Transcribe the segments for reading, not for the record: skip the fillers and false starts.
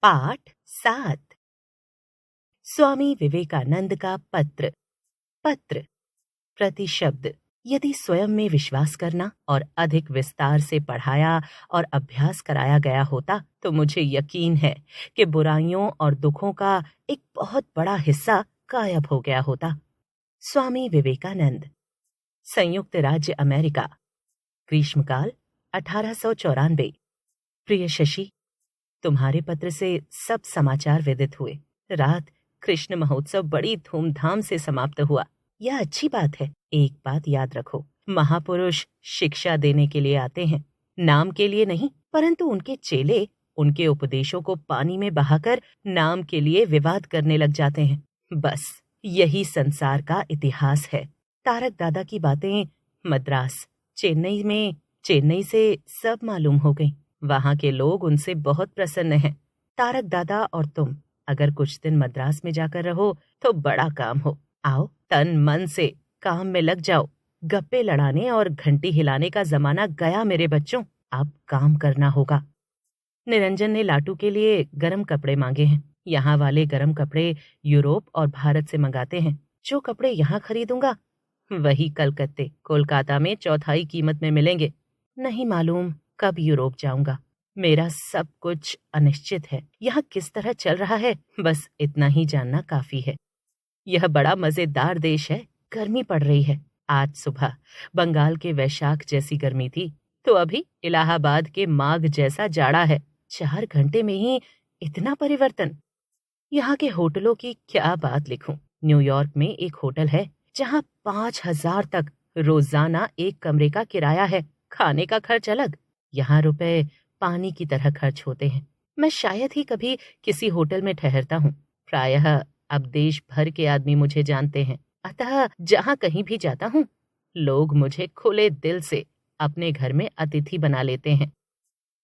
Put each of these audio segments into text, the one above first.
पाठ 7। स्वामी विवेकानंद का पत्र। पत्र प्रतिशब्द। यदि स्वयं में विश्वास करना और अधिक विस्तार से पढ़ाया और अभ्यास कराया गया होता तो मुझे यकीन है कि बुराइयों और दुखों का एक बहुत बड़ा हिस्सा गायब हो गया होता। स्वामी विवेकानंद। संयुक्त राज्य अमेरिका, ग्रीष्मकाल 1894। प्रिय शशि, तुम्हारे पत्र से सब समाचार विदित हुए। रात कृष्ण महोत्सव बड़ी धूमधाम से समाप्त हुआ। यह अच्छी बात है। एक बात याद रखो, महापुरुष शिक्षा देने के लिए आते हैं, नाम के लिए नहीं, परंतु उनके चेले उनके उपदेशों को पानी में बहाकर नाम के लिए विवाद करने लग जाते हैं। बस यही संसार का इतिहास है। तारक दादा की बातें मद्रास, चेन्नई से सब मालूम हो गई। वहां के लोग उनसे बहुत प्रसन्न हैं। तारक दादा और तुम अगर कुछ दिन मद्रास में जाकर रहो तो बड़ा काम हो। आओ, तन मन से काम में लग जाओ। गप्पे लड़ाने और घंटी हिलाने का जमाना गया मेरे बच्चों, अब काम करना होगा। निरंजन ने लाटू के लिए गरम कपड़े मांगे हैं। यहाँ वाले गरम कपड़े यूरोप और भारत से मंगाते हैं। जो कपड़े यहाँ खरीदूंगा वही कोलकाता में चौथाई कीमत में मिलेंगे। नहीं मालूम कब यूरोप जाऊंगा। मेरा सब कुछ अनिश्चित है। यहाँ किस तरह चल रहा है, बस इतना ही जानना काफी है। यह बड़ा मजेदार देश है। गर्मी पड़ रही है। आज सुबह बंगाल के वैशाख जैसी गर्मी थी, तो अभी इलाहाबाद के माघ जैसा जाड़ा है। 4 घंटे में ही इतना परिवर्तन। यहाँ के होटलों की क्या बात लिखूं। न्यूयॉर्क में एक होटल है जहाँ 5,000 तक रोजाना एक कमरे का किराया है। खाने का खर्च अलग। यहाँ रुपए पानी की तरह खर्च होते हैं। मैं शायद ही कभी किसी होटल में ठहरता हूँ। प्रायः अब देश भर के आदमी मुझे जानते हैं, अतः जहाँ कहीं भी जाता हूँ लोग मुझे खुले दिल से अपने घर में अतिथि बना लेते हैं।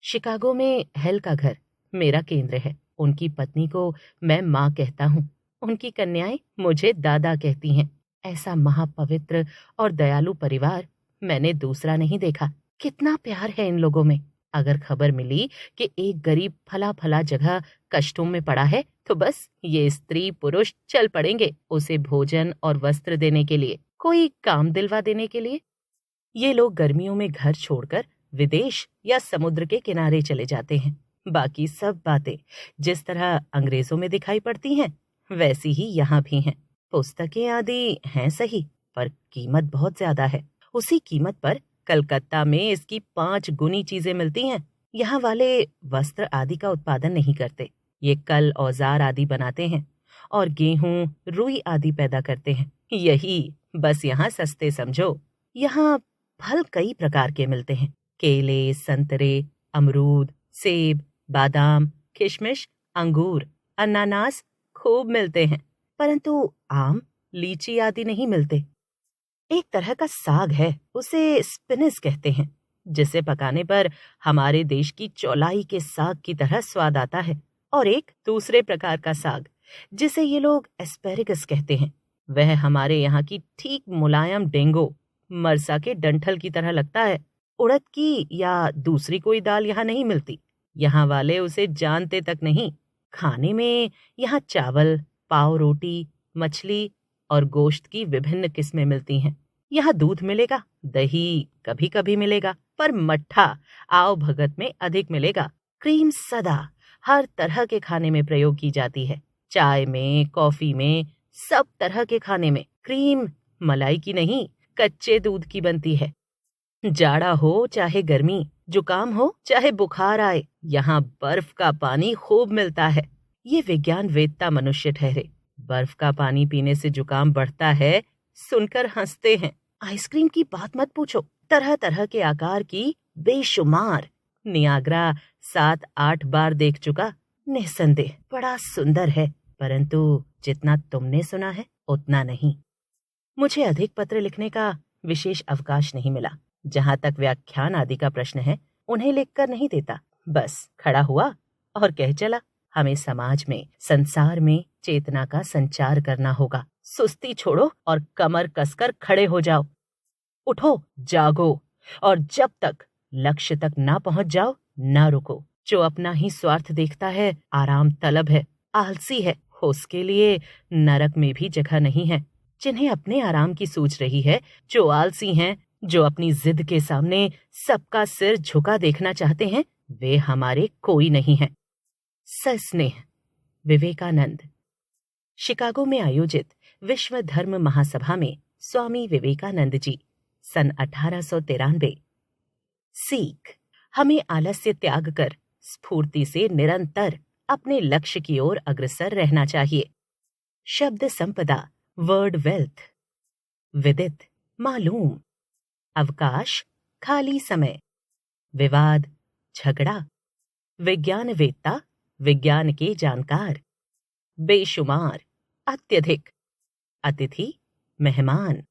शिकागो में हेल का घर मेरा केंद्र है। उनकी पत्नी को मैं माँ कहता हूँ। उनकी कन्याएं मुझे दादा कहती हैं। ऐसा महापवित्र और दयालु परिवार मैंने दूसरा नहीं देखा। कितना प्यार है इन लोगों में। अगर खबर मिली कि एक गरीब फला जगह कष्टों में पड़ा है तो बस ये स्त्री पुरुष चल पड़ेंगे उसे भोजन और वस्त्र देने के लिए, कोई काम दिलवा देने के लिए। ये लोग गर्मियों में घर छोड़कर विदेश या समुद्र के किनारे चले जाते हैं। बाकी सब बातें जिस तरह अंग्रेजों में दिखाई पड़ती हैं वैसी ही यहाँ भी हैं। पुस्तकें आदि हैं सही, पर कीमत बहुत ज्यादा है। उसी कीमत पर कलकत्ता में इसकी 5 गुनी चीजें मिलती हैं। यहाँ वाले वस्त्र आदि का उत्पादन नहीं करते। ये कल औजार आदि बनाते हैं और गेहूं, रुई आदि पैदा करते हैं। यही बस यहाँ सस्ते समझो। यहाँ फल कई प्रकार के मिलते हैं। केले, संतरे, अमरूद, सेब, बादाम, किशमिश, अंगूर, अनानास खूब मिलते हैं, परंतु आम, लीची आदि नहीं मिलते। एक तरह का साग है, उसे स्पिनच कहते हैं, जिसे पकाने पर हमारे देश की चौलाई के साग की तरह स्वाद आता है। और एक दूसरे प्रकार का साग जिसे ये लोग एस्पेरेगस कहते हैं, वह हमारे यहाँ की ठीक मुलायम डेंगो, मरसा के डंठल की तरह लगता है। उड़द की या दूसरी कोई दाल यहाँ नहीं मिलती। यहाँ वाले उसे जानते तक नहीं। खाने में यहाँ चावल, पाव रोटी, मछली और गोश्त की विभिन्न किस्में मिलती हैं। यहाँ दूध मिलेगा, दही कभी कभी मिलेगा, पर मट्ठा आओ भगत में अधिक मिलेगा। क्रीम सदा हर तरह के खाने में प्रयोग की जाती है। चाय में, कॉफी में, सब तरह के खाने में क्रीम मलाई की नहीं, कच्चे दूध की बनती है। जाड़ा हो चाहे गर्मी, जुकाम हो चाहे बुखार आए, यहाँ बर्फ का पानी खूब मिलता है। ये विज्ञान वेत्ता मनुष्य ठहरे। बर्फ का पानी पीने से जुकाम बढ़ता है, सुनकर हंसते हैं। आइसक्रीम की बात मत पूछो। तरह तरह के आकार की बेशुमार। नियाग्रा 7-8 बार देख चुका। निस्संदेह बड़ा सुंदर है, परंतु जितना तुमने सुना है उतना नहीं। मुझे अधिक पत्र लिखने का विशेष अवकाश नहीं मिला। जहाँ तक व्याख्यान आदि का प्रश्न है उन्हें लिखकर नहीं देता। बस खड़ा हुआ और कह चला, हमें समाज में, संसार में चेतना का संचार करना होगा। सुस्ती छोड़ो और कमर कसकर खड़े हो जाओ। उठो, जागो और जब तक लक्ष्य तक ना पहुंच जाओ ना रुको। जो अपना ही स्वार्थ देखता है, आराम तलब है, आलसी है, उसके लिए नरक में भी जगह नहीं है। जिन्हें अपने आराम की सूझ रही है, जो आलसी हैं, जो अपनी जिद के सामने सबका सिर झुका देखना चाहते हैं, वे हमारे कोई नहीं हैं। सस्नेह। विवेकानंद। शिकागो में आयोजित विश्व धर्म महासभा में स्वामी विवेकानंद जी, सन 1893। सीख। हमें आलस्य त्याग कर स्फूर्ति से निरंतर अपने लक्ष्य की ओर अग्रसर रहना चाहिए। शब्द संपदा, वर्ड वेल्थ। विदित, मालूम। अवकाश, खाली समय। विवाद, झगड़ा। विज्ञानवेत्ता, विज्ञान के जानकार। बेशुमार, अत्यधिक। अतिथि, मेहमान।